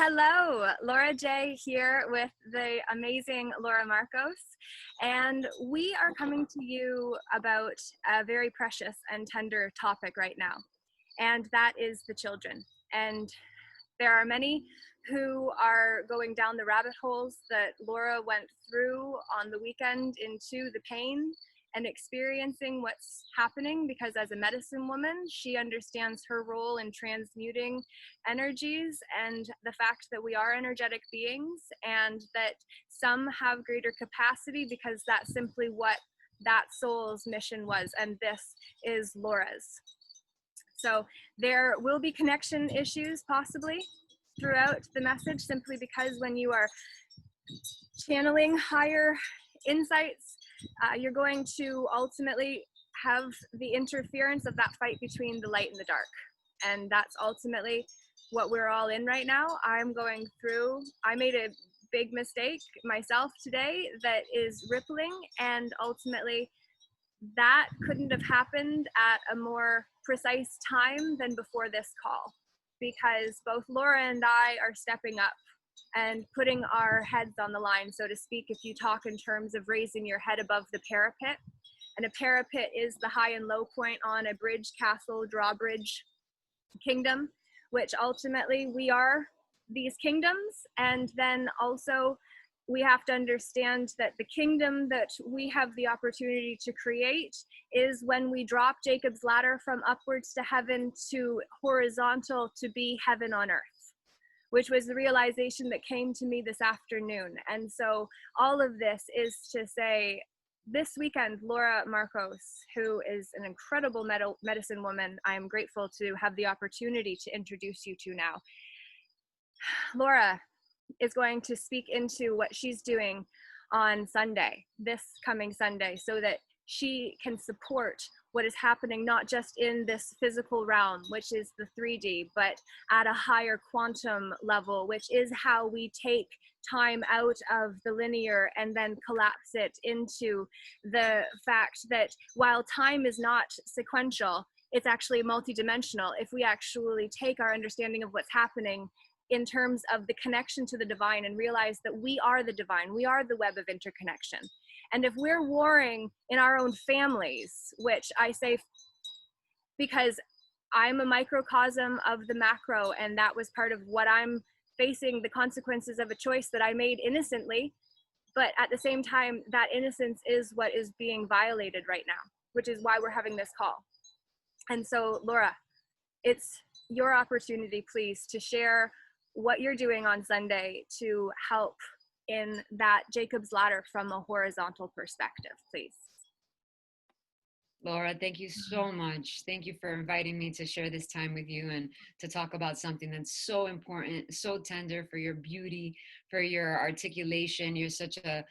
Hello, Laura J here with the amazing Laura Marcos, and we are coming to you about a very precious and tender topic right now, and that is the children. And there are many who are going down the rabbit holes that Laura went through on the weekend into the pain and experiencing what's happening, because as a medicine woman, she understands her role in transmuting energies and the fact that we are energetic beings and that some have greater capacity because that's simply what that soul's mission was, and this is Laura's. So there will be connection issues possibly throughout the message, simply because when you are channeling higher insights, you're going to ultimately have the interference of that fight between the light and the dark. And that's ultimately what we're all in right now. I'm going through, I made a big mistake myself today that is rippling, and ultimately that couldn't have happened at a more precise time than before this call, because both Laura and I are stepping up and putting our heads on the line, so to speak, if you talk in terms of raising your head above the parapet. And a parapet is the high and low point on a bridge, castle, drawbridge kingdom, which ultimately we are these kingdoms. And then also we have to understand that the kingdom that we have the opportunity to create is when we drop Jacob's ladder from upwards to heaven to horizontal to be heaven on earth, which was the realization that came to me this afternoon. And so all of this is to say, this weekend, Laura Marcos, who is an incredible medicine woman, I am grateful to have the opportunity to introduce you to now. Laura is going to speak into what she's doing on Sunday, this coming Sunday, so that she can support what is happening, not just in this physical realm, which is the 3D, but at a higher quantum level, which is how we take time out of the linear and then collapse it into the fact that while time is not sequential, it's actually multidimensional. If we actually take our understanding of what's happening in terms of the connection to the divine and realize that we are the divine, we are the web of interconnection. And if we're warring in our own families, which I say because I'm a microcosm of the macro, and that was part of what I'm facing, the consequences of a choice that I made innocently, but at the same time, that innocence is what is being violated right now, which is why we're having this call. And so, Laura, it's your opportunity, please, to share what you're doing on Sunday to help in that Jacob's ladder from a horizontal perspective, please. Laura, thank you so much. Thank you for inviting me to share this time with you and to talk about something that's so important, so tender, for your beauty, for your articulation. You're such a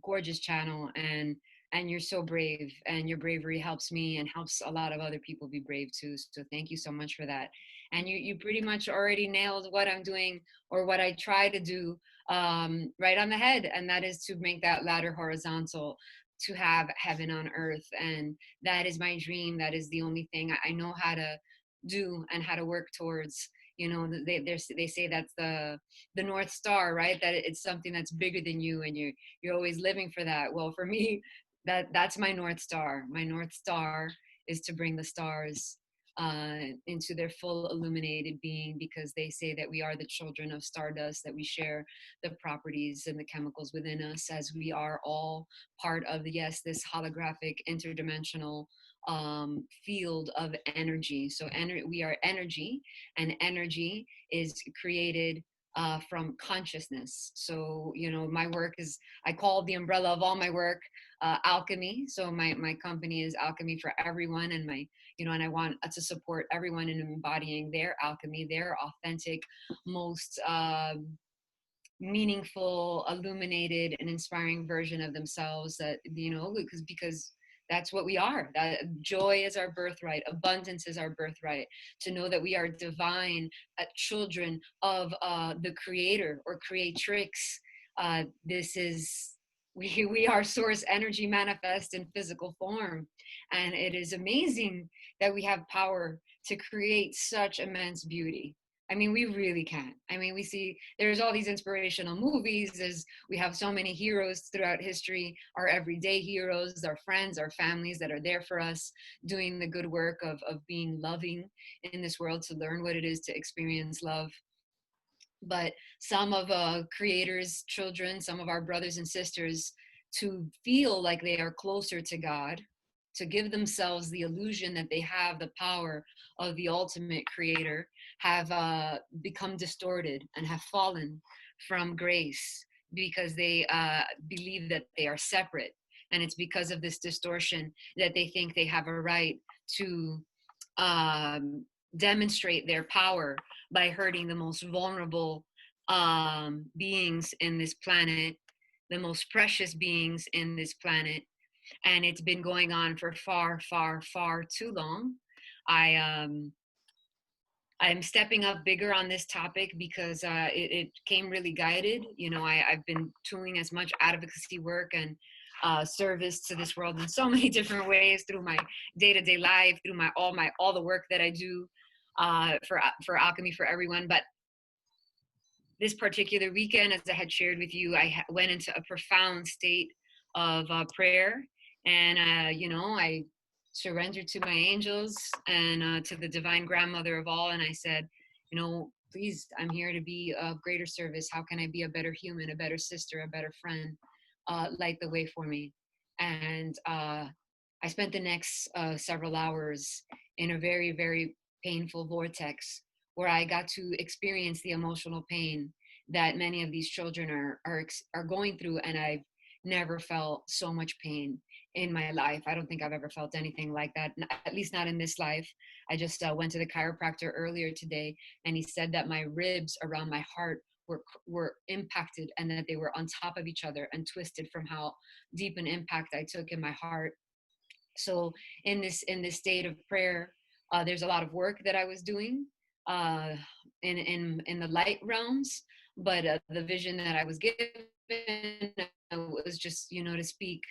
gorgeous channel, and you're so brave, and your bravery helps me and helps a lot of other people be brave too. So thank you so much for that. And you pretty much already nailed what I'm doing, or what I try to do, right on the head. And that is to make that ladder horizontal, to have heaven on earth. And that is my dream. That is the only thing I know how to do and how to work towards. You know, they say that's the North Star, right? That it's something that's bigger than you, and you're always living for that. Well, for me, that's my North Star. My North Star is to bring the stars into their full illuminated being, because they say that we are the children of stardust, that we share the properties and the chemicals within us, as we are all part of this holographic interdimensional field of energy. So we are energy, and energy is created from consciousness. So, you know, my work is, I call the umbrella of all my work alchemy. So my company is Alchemy for Everyone, and and I want to support everyone in embodying their alchemy, their authentic, most meaningful, illuminated, and inspiring version of themselves. That, because that's what we are. That joy is our birthright. Abundance is our birthright. To know that we are divine children of the creator or creatrix. We are source energy manifest in physical form. And it is amazing that we have power to create such immense beauty. I mean, we really can't. I mean, we see there's all these inspirational movies. We have so many heroes throughout history, our everyday heroes, our friends, our families that are there for us, doing the good work of being loving in this world, to learn what it is to experience love. But some of creators' children, some of our brothers and sisters, to feel like they are closer to God, to give themselves the illusion that they have the power of the ultimate creator, have become distorted and have fallen from grace because they believe that they are separate. And it's because of this distortion that they think they have a right to um, demonstrate their power by hurting the most vulnerable beings in this planet, the most precious beings in this planet. And it's been going on for far, far, far too long. I I'm stepping up bigger on this topic because it came really guided. You know, I've been doing as much advocacy work and service to this world in so many different ways through my day-to-day life, through all the work that I do for Alchemy for Everyone. But this particular weekend, as I had shared with you, I went into a profound state of prayer, and I surrendered to my angels and to the divine grandmother of all, and I said, please, I'm here to be of greater service. How can I be a better human, a better sister, a better friend? Light the way for me. And I spent the next several hours in a very, very painful vortex where I got to experience the emotional pain that many of these children are going through, and I've never felt so much pain in my life. I don't think I've ever felt anything like that, at least not in this life. I just went to the chiropractor earlier today, and he said that my ribs around my heart were impacted, and that they were on top of each other and twisted from how deep an impact I took in my heart. So in this state of prayer, there's a lot of work that I was doing uh, in the light realms, but the vision that I was given was just to speak.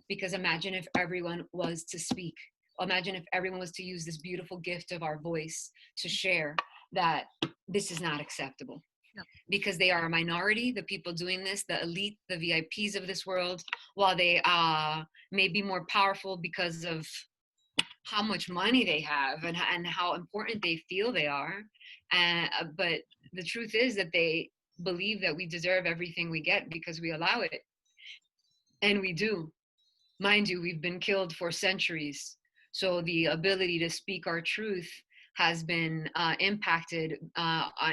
Because imagine if everyone was to speak. Imagine if everyone was to use this beautiful gift of our voice to share that this is not acceptable. No. Because they are a minority, the people doing this, the elite, the VIPs of this world, while they may be more powerful because of how much money they have and how important they feel they are. But the truth is that they believe that we deserve everything we get because we allow it. And we do. Mind you, we've been killed for centuries. So the ability to speak our truth has been impacted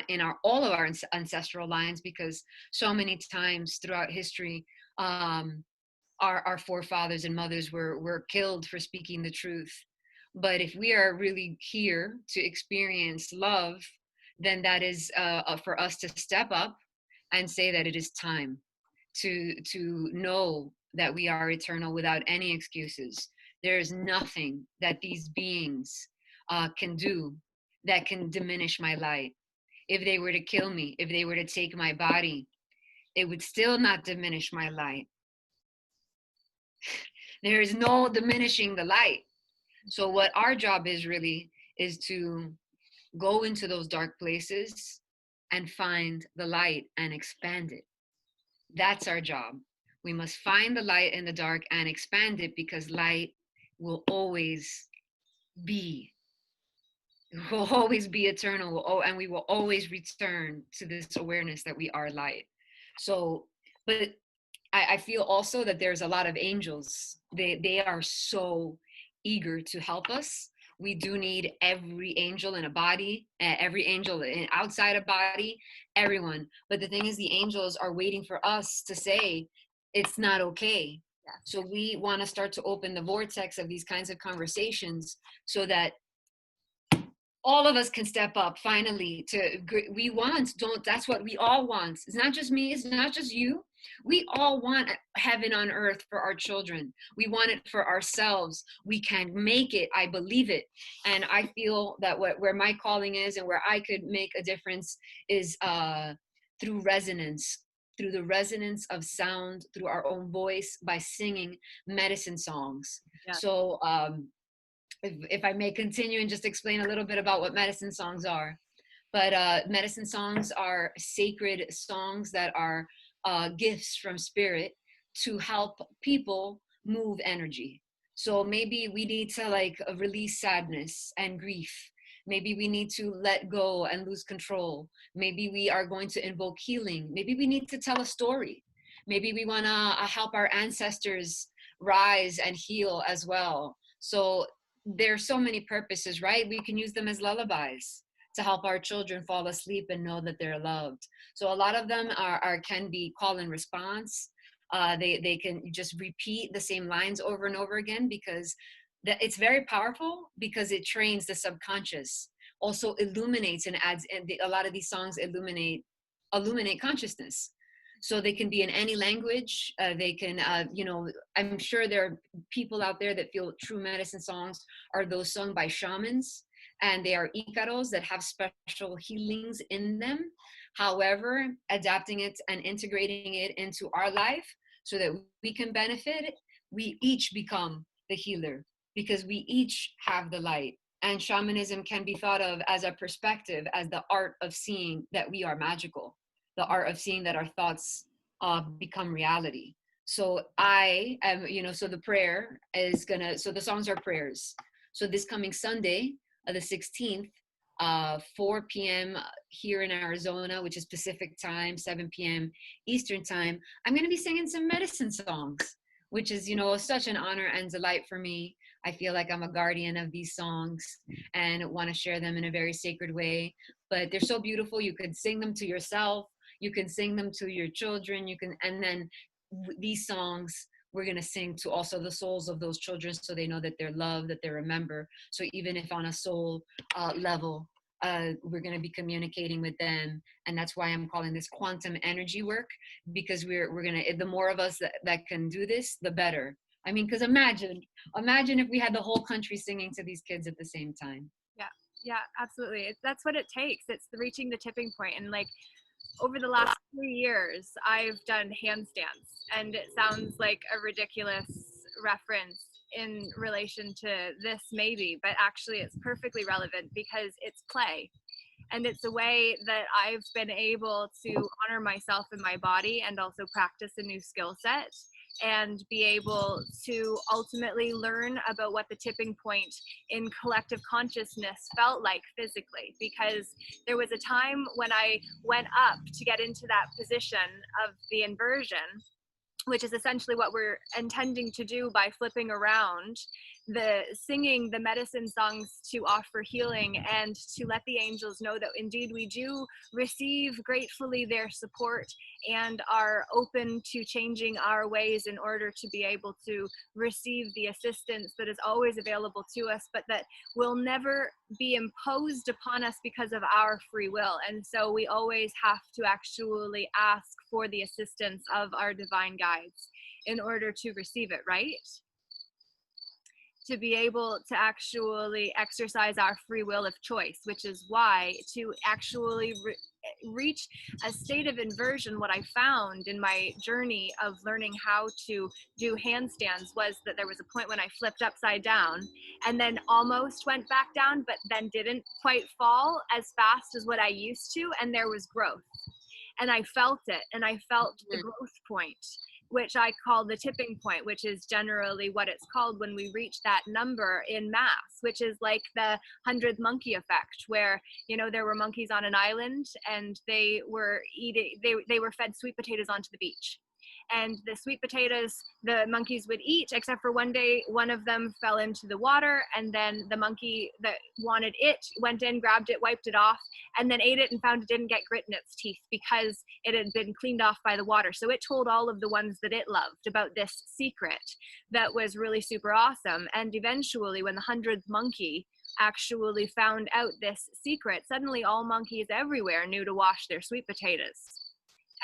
in all of our ancestral lines, because so many times throughout history, our forefathers and mothers were killed for speaking the truth. But if we are really here to experience love, then that is for us to step up and say that it is time to know that we are eternal without any excuses. There is nothing that these beings can do that can diminish my light. If they were to kill me, if they were to take my body, it would still not diminish my light. There is no diminishing the light. So what our job is really is to go into those dark places and find the light and expand it. That's our job. We must find the light in the dark and expand it, because light will always be. It will always be eternal. And we will always return to this awareness that we are light. So, but I feel also that there's a lot of angels. They are so eager to help us. We do need every angel in a body, every angel outside a body, everyone. But the thing is, the angels are waiting for us to say it's not okay. Yeah. So we want to start to open the vortex of these kinds of conversations so that all of us can step up finally that's what we all want. It's not just me, it's not just you. We all want heaven on earth for our children. We want it for ourselves. We can make it. I believe it. And I feel that where my calling is and where I could make a difference is through resonance, through the resonance of sound, through our own voice, by singing medicine songs. Yeah. So if I may continue and just explain a little bit about what medicine songs are. But medicine songs are sacred songs that are gifts from spirit to help people move energy. So maybe we need to like release sadness and grief. Maybe we need to let go and lose control. Maybe we are going to invoke healing. Maybe we need to tell a story. Maybe we want to help our ancestors rise and heal as well. So there's so many purposes, right? We can use them as lullabies to help our children fall asleep and know that they're loved. So a lot of them are can be call and response. They can just repeat the same lines over and over again because it's very powerful because it trains the subconscious. Also illuminates and adds. And a lot of these songs illuminate consciousness. So they can be in any language. They can, I'm sure there are people out there that feel true medicine songs are those sung by shamans, and they are icaros that have special healings in them. However, adapting it and integrating it into our life so that we can benefit, we each become the healer because we each have the light. And shamanism can be thought of as a perspective, as the art of seeing that we are magical, the art of seeing that our thoughts become reality. So I am, so the prayer is so the songs are prayers. So this coming Sunday, the 16th, 4 p.m. here in Arizona, which is Pacific time, 7 p.m. Eastern time, I'm going to be singing some medicine songs, which is, such an honor and delight for me. I feel like I'm a guardian of these songs and want to share them in a very sacred way. But they're so beautiful. You could sing them to yourself. You can sing them to your children. And then these songs we're going to sing to also the souls of those children so they know that they're loved, that they're remembered. So even if on a soul level, we're going to be communicating with them. And that's why I'm calling this quantum energy work, because we're going to, the more of us that can do this, the better. I mean, because imagine if we had the whole country singing to these kids at the same time. Yeah, absolutely. That's what it takes. It's reaching the tipping point. And like over the last 3 years, I've done handstands, and it sounds like a ridiculous reference in relation to this maybe, but actually it's perfectly relevant because it's play. And it's a way that I've been able to honor myself and my body and also practice a new skill set and be able to ultimately learn about what the tipping point in collective consciousness felt like physically. Because there was a time when I went up to get into that position of the inversion, which is essentially what we're intending to do by flipping around, singing the medicine songs to offer healing and to let the angels know that indeed we do receive gratefully their support and are open to changing our ways in order to be able to receive the assistance that is always available to us, but that will never be imposed upon us because of our free will. And so we always have to actually ask for the assistance of our divine guides in order to receive it, right? To be able to actually exercise our free will of choice, which is why to actually reach a state of inversion, what I found in my journey of learning how to do handstands was that there was a point when I flipped upside down and then almost went back down, but then didn't quite fall as fast as what I used to, and there was growth. And I felt it, and I felt the growth point, which I call the tipping point, which is generally what it's called when we reach that number in mass, which is like the 100th monkey effect, where, there were monkeys on an island and they were fed sweet potatoes onto the beach. And the sweet potatoes the monkeys would eat, except for one day, one of them fell into the water, and then the monkey that wanted it went in, grabbed it, wiped it off, and then ate it and found it didn't get grit in its teeth because it had been cleaned off by the water. So it told all of the ones that it loved about this secret that was really super awesome. And eventually, when the 100th monkey actually found out this secret, suddenly all monkeys everywhere knew to wash their sweet potatoes.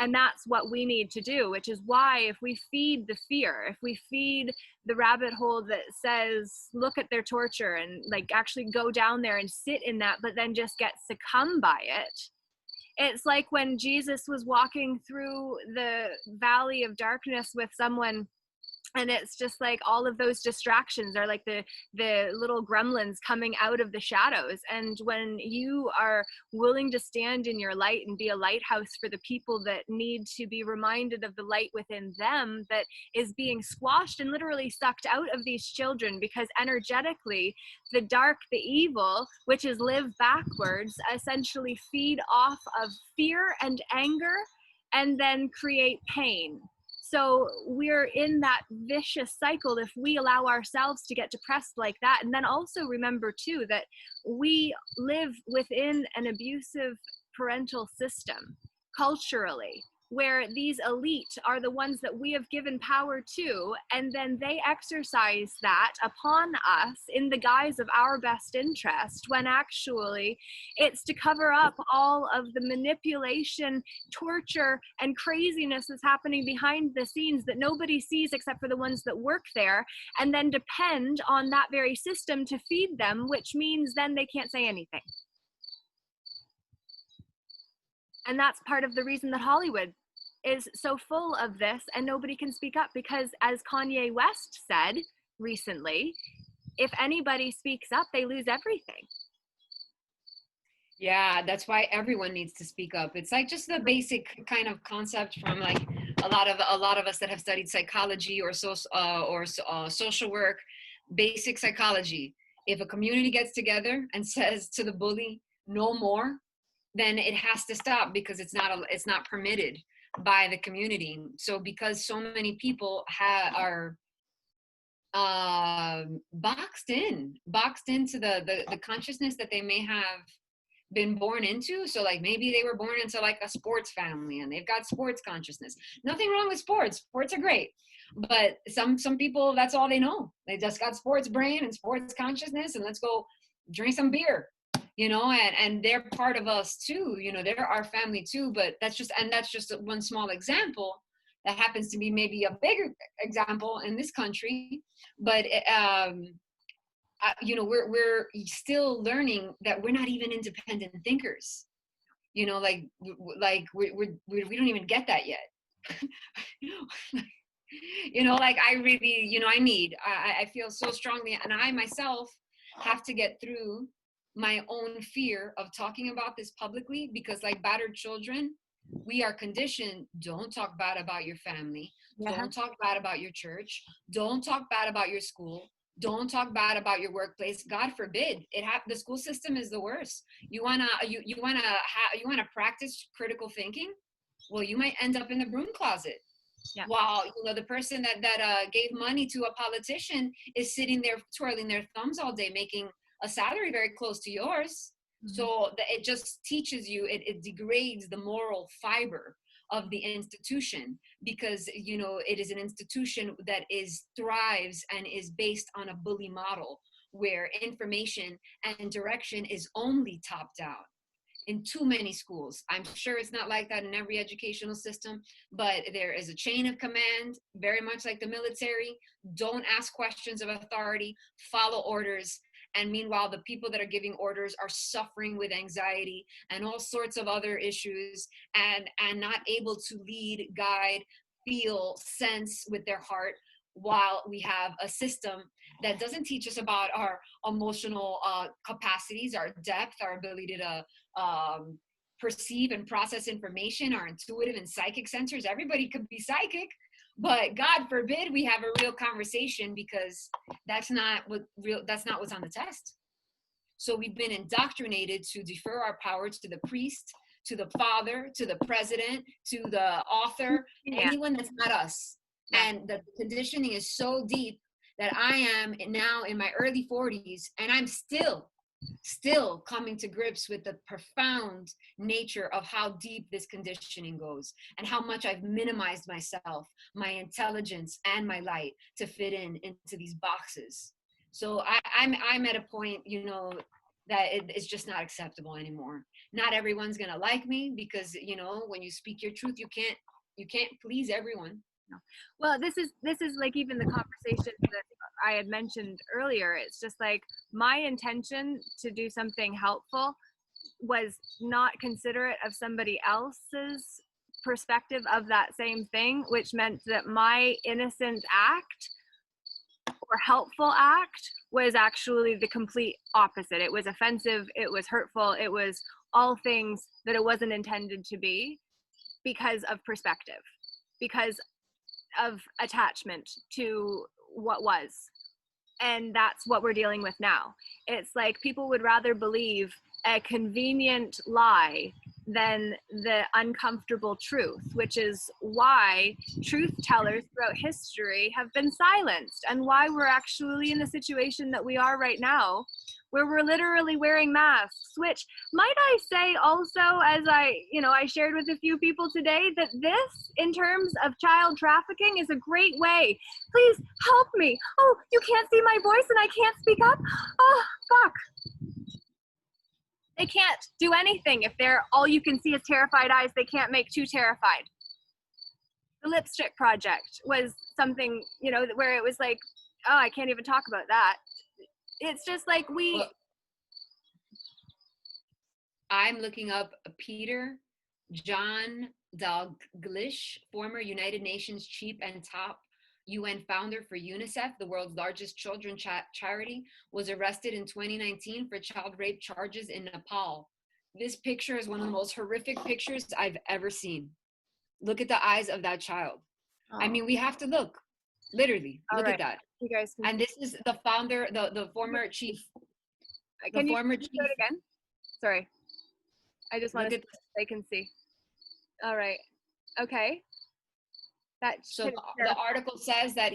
And that's what we need to do, which is why if we feed the fear, if we feed the rabbit hole that says, look at their torture and like actually go down there and sit in that, but then just get succumbed by it. It's like when Jesus was walking through the valley of darkness with someone And it's just like all of those distractions are like the little gremlins coming out of the shadows. And when you are willing to stand in your light and be a lighthouse for the people that need to be reminded of the light within them that is being squashed and literally sucked out of these children, because energetically the dark, the evil, which is live backwards, essentially feed off of fear and anger and then create pain. So we're in that vicious cycle if we allow ourselves to get depressed like that. And then also remember too that we live within an abusive parental system culturally, where these elite are the ones that we have given power to, and then they exercise that upon us in the guise of our best interest, when actually it's to cover up all of the manipulation, torture, and craziness that's happening behind the scenes that nobody sees except for the ones that work there, and then depend on that very system to feed them, which means then they can't say anything. And that's part of the reason that Hollywood is so full of this and nobody can speak up, because as Kanye West said recently, if anybody speaks up, they lose everything. Yeah, that's why everyone needs to speak up. It's like just the basic kind of concept from like a lot of us that have studied psychology or social work, basic psychology. If a community gets together and says to the bully, "No more," then it has to stop, because it's not permitted by the community. So because so many people are boxed into the consciousness that they may have been born into. So like maybe they were born into like a sports family and they've got sports consciousness. Nothing wrong with sports are great, but some people, that's all they know. They just got sports brain and sports consciousness, and let's go drink some beer, and they're part of us too, they're our family too. But that's just one small example that happens to be maybe a bigger example in this country. But we're still learning that we're not even independent thinkers. Like we don't even get that yet. Like I really, I feel so strongly, and I myself have to get through my own fear of talking about this publicly, because like battered children, we are conditioned: don't talk bad about your family, don't talk bad about your church, don't talk bad about your school, don't talk bad about your workplace. God forbid the school system is the worst. You wanna practice critical thinking? Well, you might end up in the broom closet. Yeah. While the person that gave money to a politician is sitting there twirling their thumbs all day, making a salary very close to yours. Mm-hmm. So it just teaches you, it degrades the moral fiber of the institution, because it is an institution that thrives and is based on a bully model, where information and direction is only top down. In too many schools, I'm sure it's not like that in every educational system, but there is a chain of command, very much like the military. Don't ask questions of authority, follow orders. And meanwhile, the people that are giving orders are suffering with anxiety and all sorts of other issues, and not able to lead, guide, feel, sense with their heart, while we have a system that doesn't teach us about our emotional capacities, our depth, our ability to perceive and process information, our intuitive and psychic sensors. Everybody could be psychic, but God forbid we have a real conversation, because that's not what's on the test. So we've been indoctrinated to defer our power to the priest, to the father, to the president, to the author, anyone that's not us. And the conditioning is so deep that I am now in my early 40s, and I'm still coming to grips with the profound nature of how deep this conditioning goes, and how much I've minimized myself, my intelligence, and my light to fit into these boxes. So I'm at a point, that it's just not acceptable anymore. Not everyone's gonna like me, because when you speak your truth, you can't please everyone. Well, this is like even the conversation that I had mentioned earlier. It's just like my intention to do something helpful was not considerate of somebody else's perspective of that same thing, which meant that my innocent act or helpful act was actually the complete opposite. It was offensive, it was hurtful, it was all things that it wasn't intended to be, because of perspective, because of attachment to what was. And that's what we're dealing with now. It's like people would rather believe a convenient lie than the uncomfortable truth, which is why truth tellers throughout history have been silenced, and why we're actually in the situation that we are right now, where we're literally wearing masks, which, might I say also, as I shared with a few people today, that this, in terms of child trafficking, is a great way. Please help me. Oh, you can't see my voice and I can't speak up? Oh, fuck. They can't do anything if they're all you can see is terrified eyes. They can't make two terrified. The Lipstick Project was something, where it was like, oh, I can't even talk about that. It's just like Well, I'm looking up Peter John Dalglish, former United Nations chief and top UN founder for UNICEF, the world's largest children charity, was arrested in 2019 for child rape charges in Nepal. This picture is one of the most horrific pictures I've ever seen. Look at the eyes of that child. Oh. I mean, we have to look, literally, look at that. You guys can and this is the founder, the former chief. Can you do it again? Sorry. I just want to see if they can see. All right. Okay. So the article says that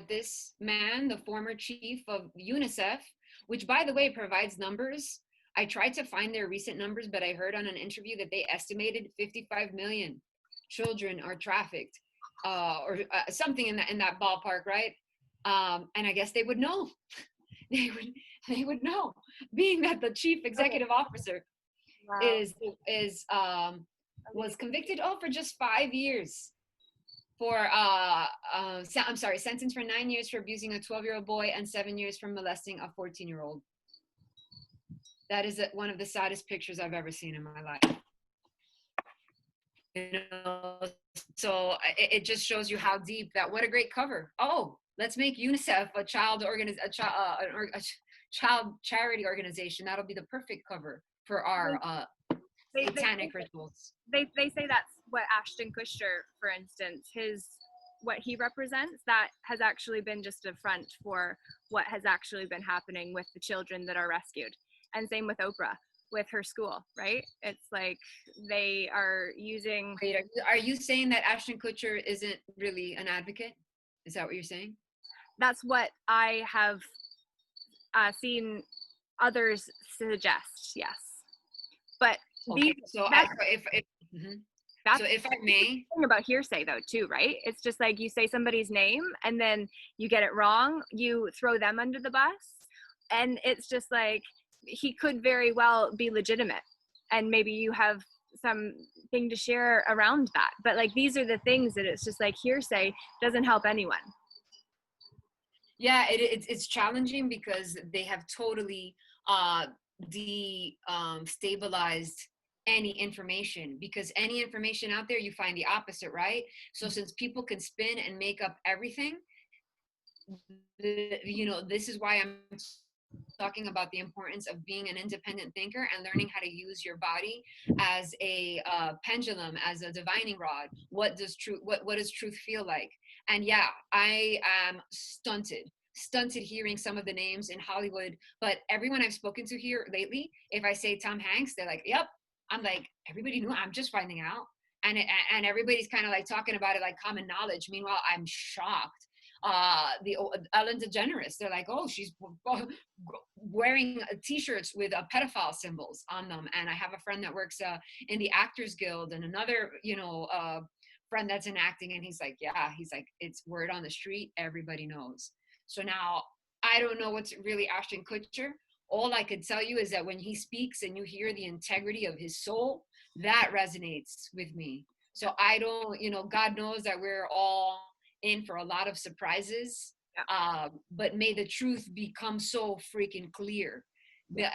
this man, the former chief of UNICEF, which by the way provides numbers. I tried to find their recent numbers, but I heard on an interview that they estimated 55 million children are trafficked, or something in that ballpark, right? And I guess they would know. they would know, being that the chief executive officer was convicted for just 5 years for sentenced for 9 years for abusing a 12-year-old boy and 7 years for molesting a 14-year-old. That is one of the saddest pictures I've ever seen in my life. So it just shows you how deep that. What a great cover. Oh, let's make UNICEF a child charity organization. That'll be the perfect cover for our satanic rituals. They say that's what Ashton Kutcher, for instance, what he represents, that has actually been just a front for what has actually been happening with the children that are rescued. And same with Oprah, with her school, right? It's like they are using... Wait, are you saying that Ashton Kutcher isn't really an advocate? Is that what you're saying? That's what I have seen others suggest, yes. But okay, if I may, thing about hearsay though too, right? It's just like you say somebody's name and then you get it wrong, you throw them under the bus, and it's just like he could very well be legitimate, and maybe you have something to share around that. But like these are the things that it's just like hearsay doesn't help anyone. Yeah, it's challenging because they have totally destabilized any information, because any information out there, you find the opposite, right? So since people can spin and make up everything, this is why I'm talking about the importance of being an independent thinker and learning how to use your body as a pendulum, as a divining rod. What does truth feel like? And yeah, I am stunted hearing some of the names in Hollywood, but everyone I've spoken to here lately, if I say Tom Hanks, they're like, yep. I'm like, everybody knew, I'm just finding out. And everybody's kind of like talking about it like common knowledge. Meanwhile, I'm shocked. The Ellen DeGeneres, they're like, oh, she's wearing t-shirts with pedophile symbols on them. And I have a friend that works in the Actors Guild, and another, friend that's in acting, and he's like, it's word on the street, everybody knows. So now I don't know what's really Ashton Kutcher. All I could tell you is that when he speaks and you hear the integrity of his soul, that resonates with me. So I don't, God knows that we're all in for a lot of surprises, but may the truth become so freaking clear that,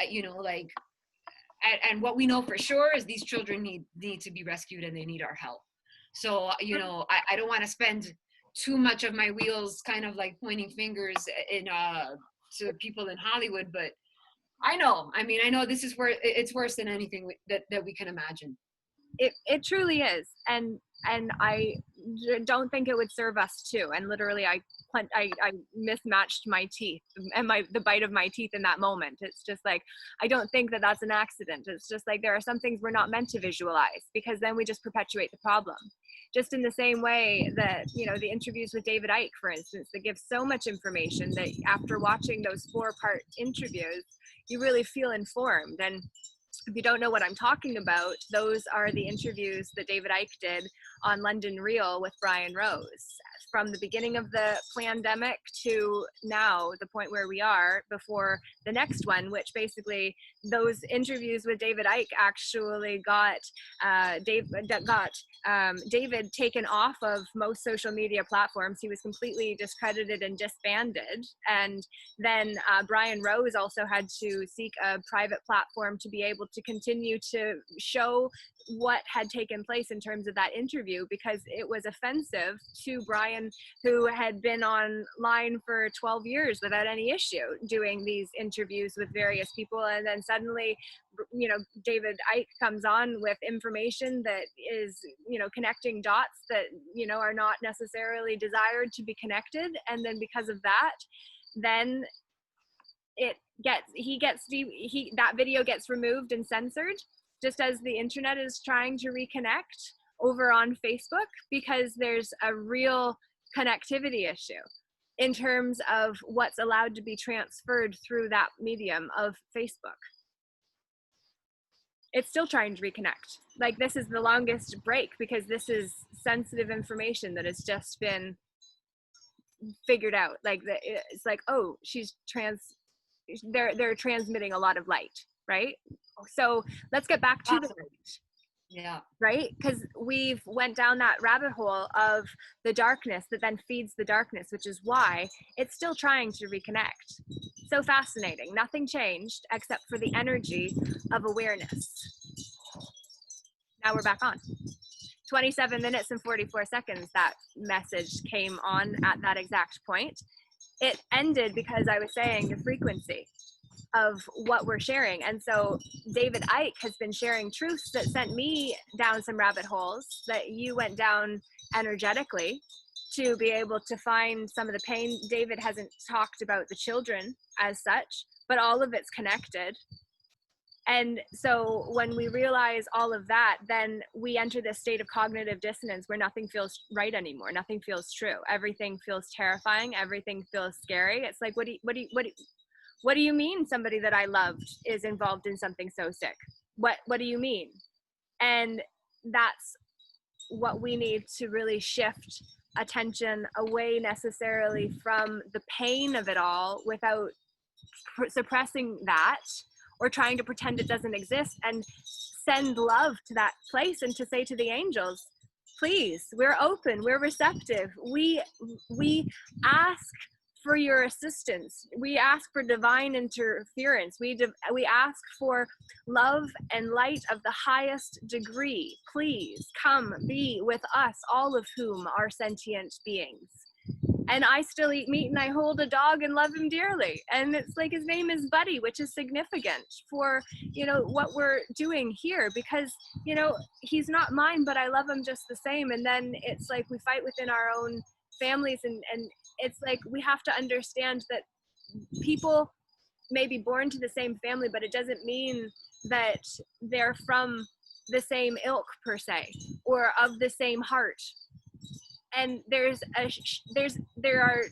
and what we know for sure is these children need to be rescued, and they need our help. So, I don't want to spend too much of my wheels kind of like pointing fingers in to people in Hollywood, but I know this is where it's worse than anything that we can imagine. It truly is, and I don't think it would serve us too. And literally, I mismatched my teeth and the bite of my teeth in that moment. It's just like, I don't think that that's an accident. It's just like there are some things we're not meant to visualize, because then we just perpetuate the problem. Just in the same way that, the interviews with David Icke, for instance, that give so much information that after watching those 4-part interviews, you really feel informed. And if you don't know what I'm talking about, those are the interviews that David Icke did on London Real with Brian Rose, from the beginning of the pandemic to now, the point where we are before the next one, which basically those interviews with David Icke actually got David taken off of most social media platforms. He was completely discredited and disbanded. And then Brian Rose also had to seek a private platform to be able to continue to show what had taken place in terms of that interview, because it was offensive to Brian, who had been online for 12 years without any issue doing these interviews with various people. And then suddenly, David Icke comes on with information that is, connecting dots that, are not necessarily desired to be connected. And then because of that, then that video gets removed and censored, just as the internet is trying to reconnect over on Facebook, because there's a real connectivity issue in terms of what's allowed to be transferred through that medium of Facebook. It's still trying to reconnect. Like, this is the longest break because this is sensitive information that has just been figured out. Like, it's like, oh, they're transmitting a lot of light, right? So let's get back to the light. Yeah. Right? Because we've went down that rabbit hole of the darkness that then feeds the darkness, which is why it's still trying to reconnect. So fascinating. Nothing changed except for the energy of awareness. Now we're back on. 27 minutes and 44 seconds, that message came on at that exact point. It ended because I was saying the frequency of what we're sharing. And so David Icke has been sharing truths that sent me down some rabbit holes that you went down energetically, to be able to find some of the pain. David hasn't talked about the children as such, but all of it's connected. And so when we realize all of that, then we enter this state of cognitive dissonance where nothing feels right anymore. Nothing feels true. Everything feels terrifying. Everything feels scary. It's like, what do you mean somebody that I loved is involved in something so sick? What do you mean? And that's what we need to really shift attention away necessarily from the pain of it all, without suppressing that or trying to pretend it doesn't exist, and send love to that place, and to say to the angels, please, we're open, we're receptive. We ask for your assistance. We ask for divine interference. We ask for love and light of the highest degree. Please come be with us, all of whom are sentient beings. And I still eat meat, and I hold a dog and love him dearly. And it's like, his name is Buddy, which is significant for, what we're doing here, because, he's not mine, but I love him just the same. And then it's like we fight within our own families, and it's like we have to understand that people may be born to the same family, but it doesn't mean that they're from the same ilk per se, or of the same heart. And there are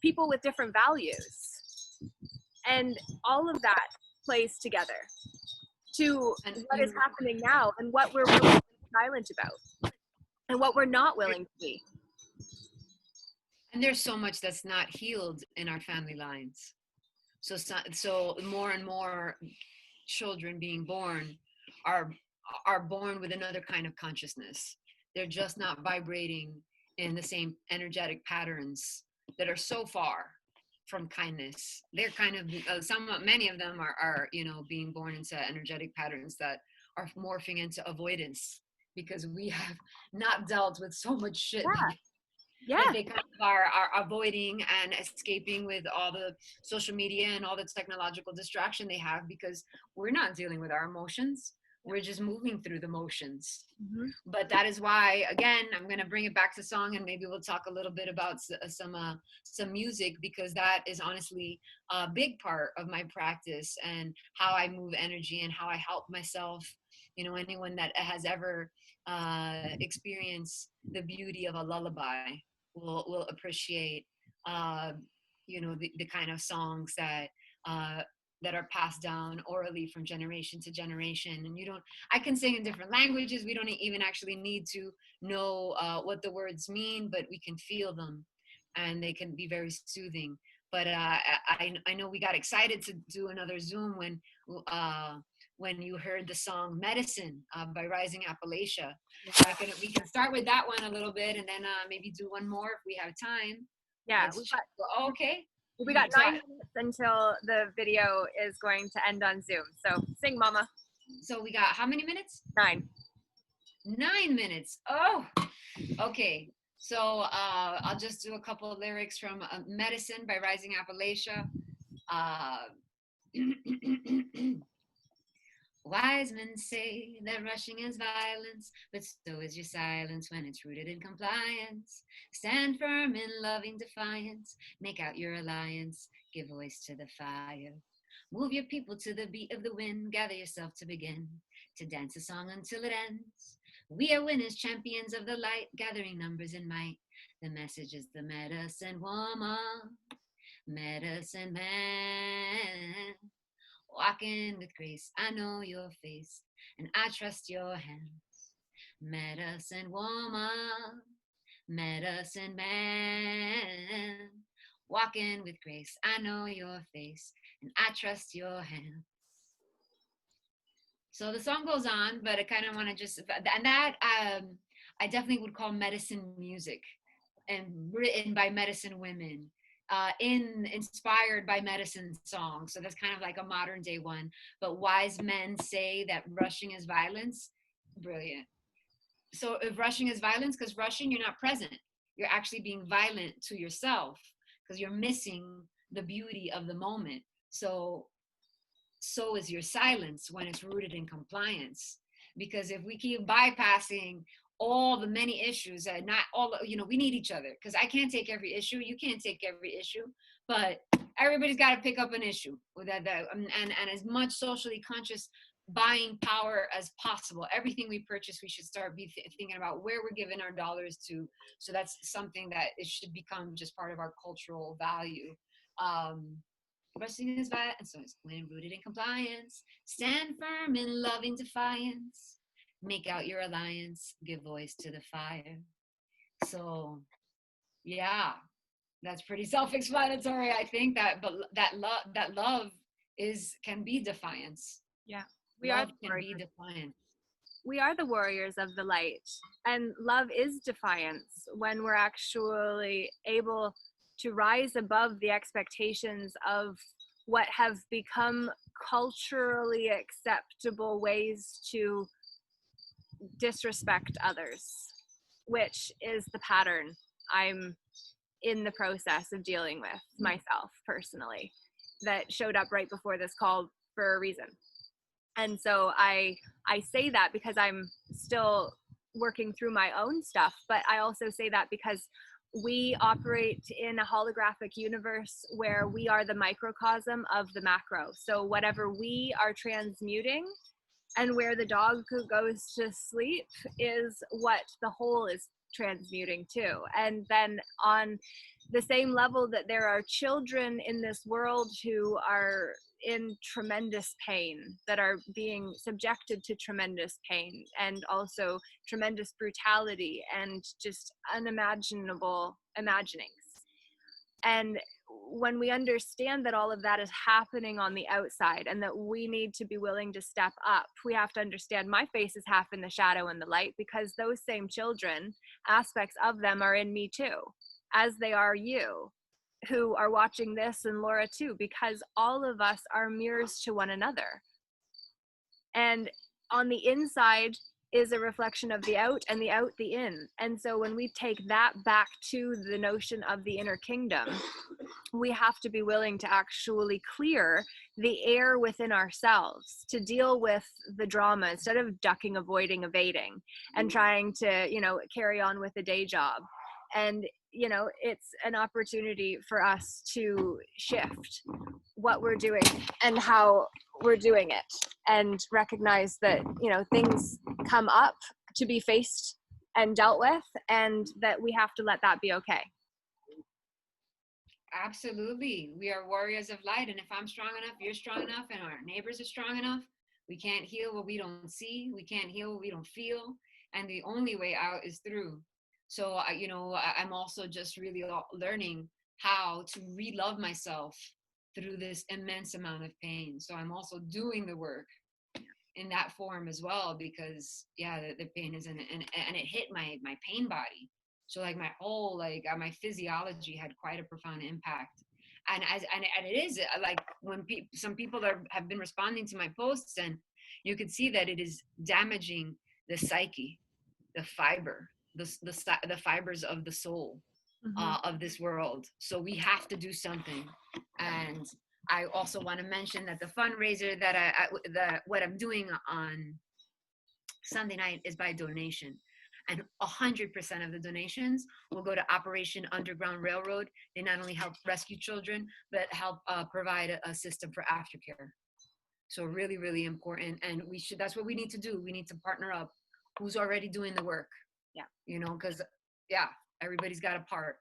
people with different values, and all of that plays together to what is happening now, and what we're willing to be silent about, and what we're not willing to be. And there's so much that's not healed in our family lines. So more and more children being born are born with another kind of consciousness. They're just not vibrating in the same energetic patterns that are so far from kindness. They're kind of many of them are being born into energetic patterns that are morphing into avoidance because we have not dealt with so much shit Yeah. that Yeah. they kind of are avoiding and escaping with all the social media and all the technological distraction they have, because we're not dealing with our emotions. We're just moving through the motions. Mm-hmm. But that is why, again, I'm going to bring it back to song, and maybe we'll talk a little bit about some music, because that is honestly a big part of my practice and how I move energy and how I help myself. You know, anyone that has ever experienced the beauty of a lullaby will appreciate uh, the kind of songs uh, that are passed down orally from generation to generation. And I can sing in different languages. We don't even actually need to know what the words mean, but we can feel them, and they can be very soothing. But I know we got excited to do another Zoom when you heard the song "Medicine" by Rising Appalachia. So we can start with that one a little bit, and then maybe do one more if we have time. Yeah. Let's check. Okay. We got So 9 minutes until the video is going to end on Zoom. So sing, Mama. So we got how many minutes? 9. 9 minutes. Oh, okay. So I'll just do a couple of lyrics from Medicine by Rising Appalachia. Wise men say that rushing is violence, but so is your silence when it's rooted in compliance. Stand firm in loving defiance. Make out your alliance. Give voice to the fire. Move your people to the beat of the wind. Gather yourself to begin to dance a song until it ends. We are winners, champions of the light, gathering numbers in might. The message is the medicine woman, medicine man. Walking with grace, I know your face, and I trust your hands. Medicine woman, medicine man. Walking with grace, I know your face, and I trust your hands. So the song goes on, but I kind of want to and that I definitely would call medicine music, and written by medicine women, inspired by medicine songs. So that's kind of like a modern day one. But wise men say that rushing is violence. Brilliant. So if rushing is violence, because rushing, you're not present. You're actually being violent to yourself because you're missing the beauty of the moment. So is your silence when it's rooted in compliance. Because if we keep bypassing all the many issues, that not all, we need each other, because I can't take every issue, you can't take every issue, but everybody's got to pick up an issue with that, and as much socially conscious buying power as possible. Everything we purchase, we should start thinking about where we're giving our dollars to. So that's something that it should become just part of our cultural value. Rushing is violence, so it's when rooted in compliance. Stand firm in loving defiance. Make out your alliance. Give voice to the fire. So, yeah, that's pretty self-explanatory. I think but that love can be defiance. Yeah. Love can be defiance. We are the warriors of the light, and love is defiance when we're actually able to rise above the expectations of what have become culturally acceptable ways to disrespect others, which is the pattern I'm in the process of dealing with myself personally, that showed up right before this call for a reason. And so I say that because I'm still working through my own stuff, but I also say that because we operate in a holographic universe where we are the microcosm of the macro. So whatever we are transmuting and where the dog goes to sleep is what the whole is transmuting to. And then on the same level that there are children in this world who are in tremendous pain, that are being subjected to tremendous pain and also tremendous brutality and just unimaginable imaginings. And when we understand that all of that is happening on the outside and that we need to be willing to step up, we have to understand my face is half in the shadow and the light, because those same children, aspects of them are in me too, as they are you who are watching this, and Laura too, because all of us are mirrors to one another. And on the inside, is a reflection of the out, and the out the in. And so when we take that back to the notion of the inner kingdom, we have to be willing to actually clear the air within ourselves to deal with the drama instead of ducking, avoiding, evading, and trying to, carry on with the day job. And, it's an opportunity for us to shift what we're doing and how we're doing it, and recognize that, things come up to be faced and dealt with, and that we have to let that be okay. Absolutely. We are warriors of light. And if I'm strong enough, you're strong enough, and our neighbors are strong enough, we can't heal what we don't see. We can't heal what we don't feel. And the only way out is through. So, I'm also just really learning how to re-love myself through this immense amount of pain. So I'm also doing the work in that form as well, because the pain is in it, and it hit my pain body. So like my whole, my physiology had quite a profound impact. And it is like when some people have been responding to my posts, and you could see that it is damaging the psyche, the fiber, the fibers of the soul, of this world. So we have to do something. And I also want to mention that the fundraiser that what I'm doing on Sunday night is by donation. And 100% of the donations will go to Operation Underground Railroad. They not only help rescue children, but help provide a system for aftercare. So really, really important. And that's what we need to do. We need to partner up. Who's already doing the work? Yeah. Because everybody's got a part.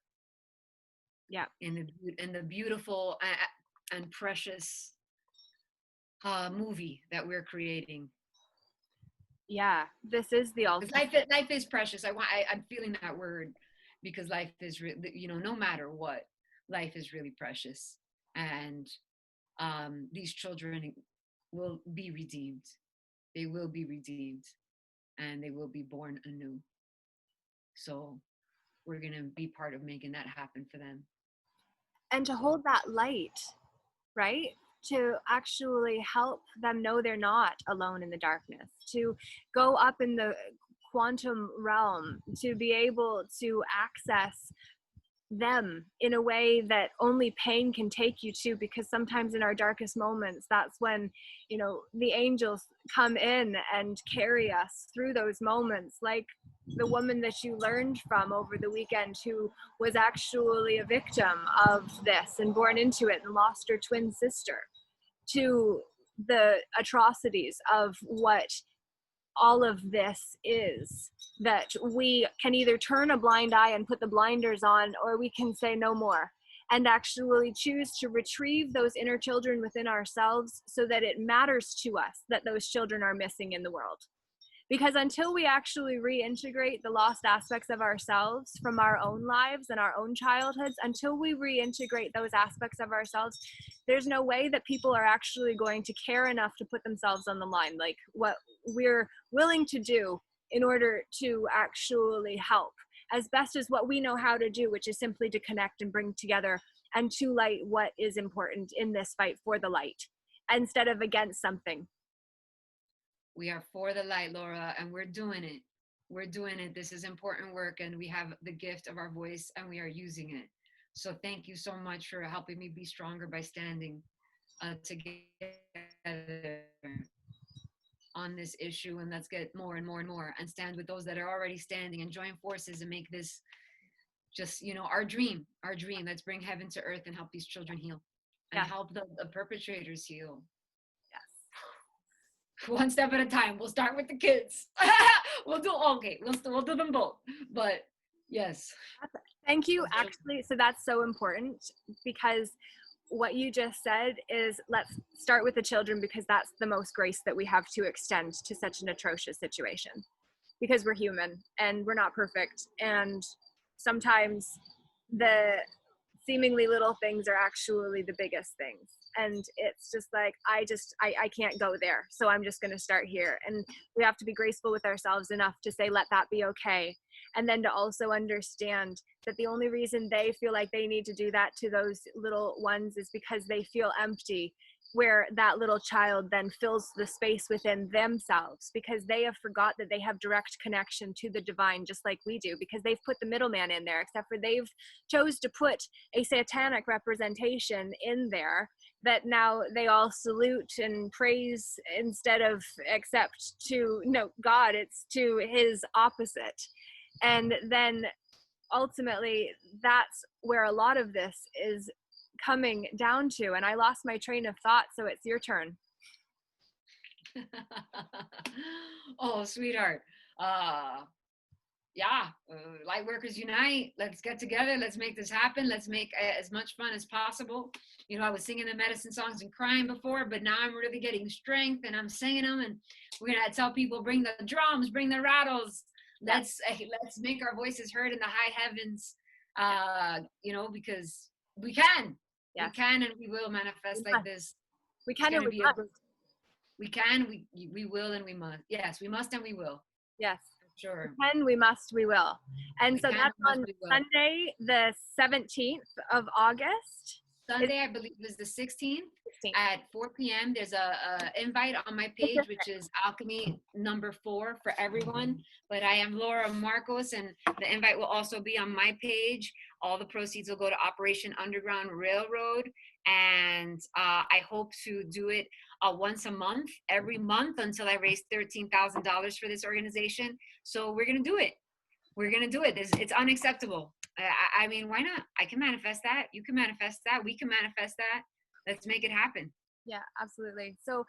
Yeah. In the beautiful and precious movie that we're creating. Yeah, this is the ultimate. Life is precious. I'm feeling that word, because life is no matter what, life is really precious. And these children will be redeemed. They will be redeemed, and they will be born anew. So we're going to be part of making that happen for them. And to hold that light, right? To actually help them know they're not alone in the darkness, to go up in the quantum realm, to be able to access them in a way that only pain can take you to, because sometimes in our darkest moments, that's when, the angels come in and carry us through those moments, like the woman that you learned from over the weekend, who was actually a victim of this and born into it and lost her twin sister to the atrocities of what all of this is, that we can either turn a blind eye and put the blinders on, or we can say no more and actually choose to retrieve those inner children within ourselves, so that it matters to us that those children are missing in the world. Because until we actually reintegrate the lost aspects of ourselves from our own lives and our own childhoods, until we reintegrate those aspects of ourselves, there's no way that people are actually going to care enough to put themselves on the line, like what we're willing to do in order to actually help as best as what we know how to do, which is simply to connect and bring together and to light what is important in this fight for the light, instead of against something. We are for the light, Laura, and we're doing it. We're doing it. This is important work, and we have the gift of our voice, and we are using it. So thank you so much for helping me be stronger by standing together on this issue. And let's get more and more and more, and stand with those that are already standing, and join forces and make this just, our dream. Let's bring heaven to earth and help these children heal, and help the perpetrators heal. One step at a time. We'll start with the kids. We'll do them both. But yes. Thank you. Actually, so that's so important, because what you just said is, let's start with the children, because that's the most grace that we have to extend to such an atrocious situation, because we're human and we're not perfect. And sometimes the seemingly little things are actually the biggest things. And it's just like, I can't go there, so I'm just going to start here. And we have to be graceful with ourselves enough to say, let that be okay. And then to also understand that the only reason they feel like they need to do that to those little ones is because they feel empty where that little child then fills the space within themselves, because they have forgot that they have direct connection to the divine, just like we do, because they've put the middleman in there, except for they've chose to put a satanic representation in there that now they all salute and praise, instead of accept to no God, it's to his opposite. And then ultimately that's where a lot of this is coming down to. And I lost my train of thought, so it's your turn. Oh, sweetheart. Yeah, light workers unite. Let's get together. Let's make this happen. Let's make as much fun as possible. You know, I was singing the medicine songs and crying before, but now I'm really getting strength and I'm singing them. And we're gonna tell people, bring the drums, bring the rattles. Let's make our voices heard in the high heavens. You know, because we can. Yes. We can and we will manifest like this. We can and we must. We can, we will, and we must. Yes, we must and we will. Yes. Sure. We can, we must, we will. And so that's on Sunday, the 17th of August. Sunday, I believe, is the 16th at 4 p.m. There's a invite on my page, which is Alchemy number 4 for everyone. But I am Laura Marcos, and the invite will also be on my page. All the proceeds will go to Operation Underground Railroad. And I hope to do it once a month, every month, until I raise $13,000 for this organization. So we're going to do it. We're going to do it. It's unacceptable. I mean, why not? I can manifest that. You can manifest that. We can manifest that. Let's make it happen. Yeah, absolutely. So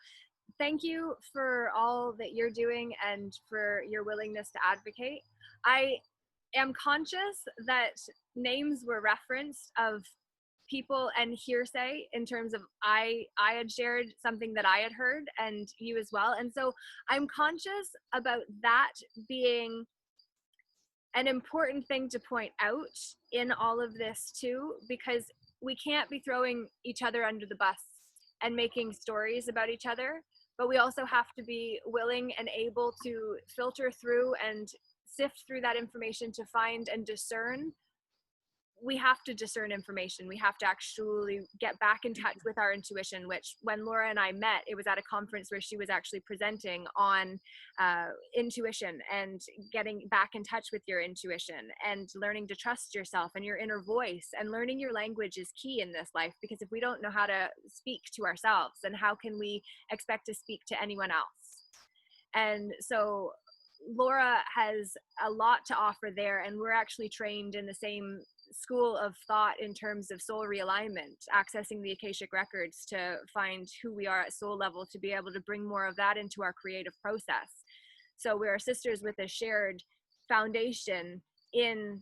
thank you for all that you're doing and for your willingness to advocate. I am conscious that names were referenced of people and hearsay, in terms of I had shared something that I had heard, and you as well. And so I'm conscious about that being an important thing to point out in all of this too, because we can't be throwing each other under the bus and making stories about each other, but we also have to be willing and able to filter through and sift through that information to find and discern. We have to discern information. We have to actually get back in touch with our intuition, which when Laura and I met, it was at a conference where she was actually presenting on intuition and getting back in touch with your intuition and learning to trust yourself and your inner voice. And learning your language is key in this life, because if we don't know how to speak to ourselves, then how can we expect to speak to anyone else? And so Laura has a lot to offer there, and we're actually trained in the same school of thought in terms of soul realignment, accessing the Akashic records to find who we are at soul level, to be able to bring more of that into our creative process. So we are sisters with a shared foundation in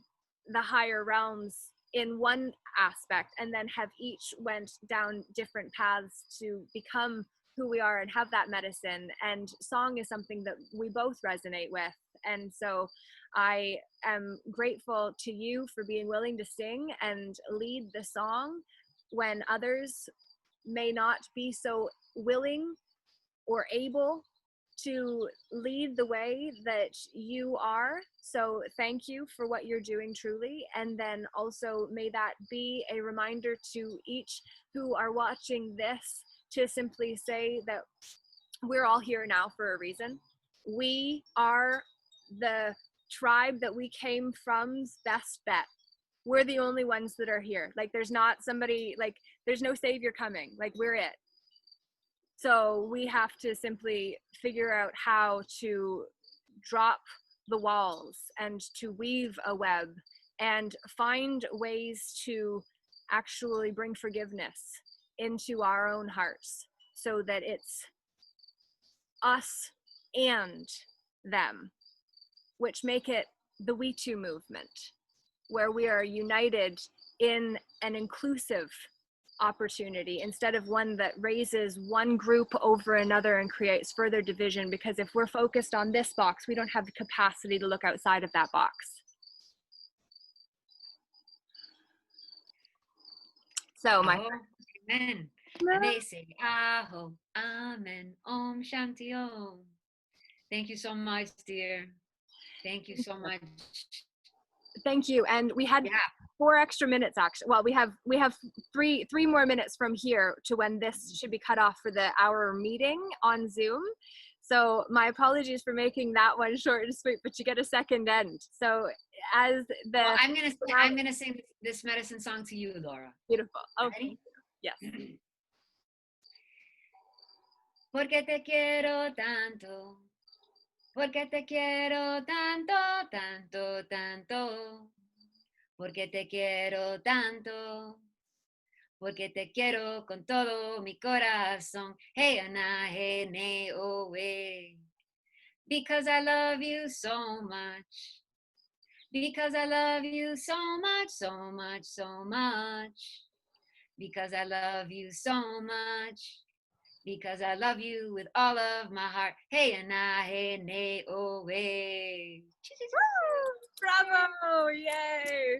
the higher realms in one aspect, and then have each went down different paths to become who we are and have that medicine. And song is something that we both resonate with. And so I am grateful to you for being willing to sing and lead the song when others may not be so willing or able to lead the way that you are. So thank you for what you're doing, truly. And then also may that be a reminder to each who are watching this, to simply say that we're all here now for a reason. We are the tribe that we came from's best bet. We're the only ones that are here. Like, there's not somebody, like, there's no savior coming. Like, we're it. So we have to simply figure out how to drop the walls and to weave a web and find ways to actually bring forgiveness into our own hearts, so that it's us and them, which make it the We Too movement, where we are united in an inclusive opportunity instead of one that raises one group over another and creates further division. Because if we're focused on this box, we don't have the capacity to look outside of that box. So my amen. And they say, Aho, Amen, Om Shanti Om. Thank you so much, dear. Thank you so much. Thank you. And we had 4 extra minutes actually. Well, we have three more minutes from here to when this should be cut off for the hour meeting on Zoom. So my apologies for making that one short and sweet, but you get a second end. So as the well, I'm gonna sing this medicine song to you, Laura. beautiful. Oh, Ready? yes. Porque te quiero tanto, porque te quiero tanto, tanto, tanto, porque te quiero tanto, porque te quiero con todo mi corazón. Hey, Ana, hey, ne, oh, way. Because I love you so much. Because I love you so much, so much, so much. Because I love you so much. Because I love you with all of my heart. Hey, and I, hey, nay, oh, way. Bravo! Yay!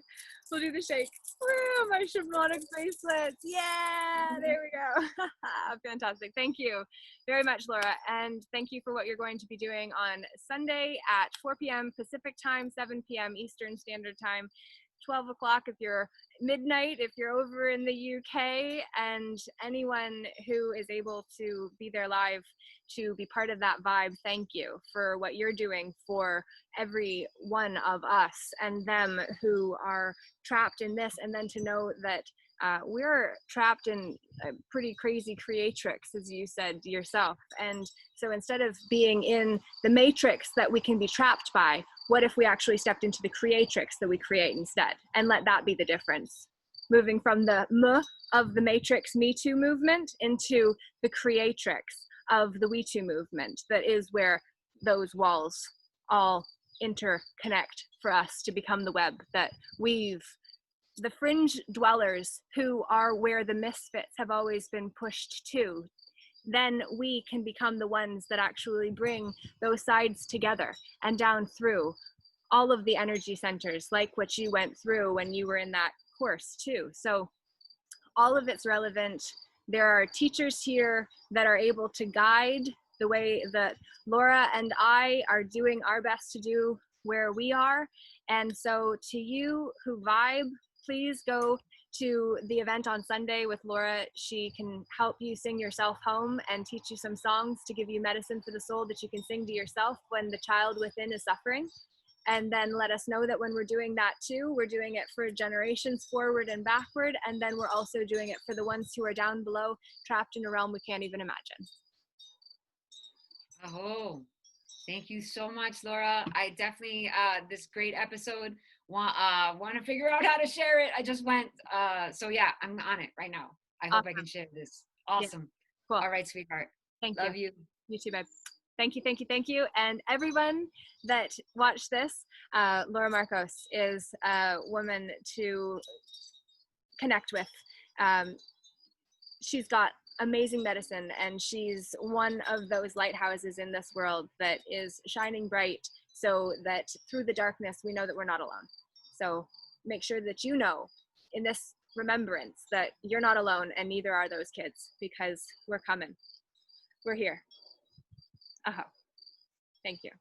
We'll do the shake. Woo! My shamanic bracelets. Yeah! There we go. Fantastic. Thank you very much, Laura. And thank you for what you're going to be doing on Sunday at 4 p.m. Pacific time, 7 p.m. Eastern Standard Time, 12 o'clock if you're midnight if you're over in the UK, and anyone who is able to be there live to be part of that vibe, thank you for what you're doing for every one of us and them who are trapped in this, and then to know that we're trapped in a pretty crazy creatrix, as you said yourself. And so instead of being in the matrix that we can be trapped by, what if we actually stepped into the creatrix that we create instead, and let that be the difference? Moving from the M of the Matrix Me Too movement into the creatrix of the We Too movement, that is where those walls all interconnect for us to become the web that weave the fringe dwellers who are where the misfits have always been pushed to. Then we can become the ones that actually bring those sides together and down through all of the energy centers, like what you went through when you were in that course too. So all of it's relevant. There are teachers here that are able to guide the way that Laura and I are doing our best to do where we are. And so to you who vibe, please go to the event on Sunday with Laura. She can help you sing yourself home and teach you some songs to give you medicine for the soul that you can sing to yourself when the child within is suffering. And then let us know that when we're doing that too, we're doing it for generations forward and backward. And then we're also doing it for the ones who are down below, trapped in a realm we can't even imagine. Oh, thank you so much, Laura. I definitely, this great episode, want to figure out how to share it. I just went, so yeah, I'm on it right now. I hope I can share this. Awesome. Yeah. Cool. All right, sweetheart. Thank Love you. You too, babe. Thank you, thank you, thank you. And everyone that watched this, Laura Marcos is a woman to connect with. She's got amazing medicine, and she's one of those lighthouses in this world that is shining bright so that through the darkness, we know that we're not alone. So make sure that you know in this remembrance that you're not alone, and neither are those kids, because we're coming. We're here. Thank you.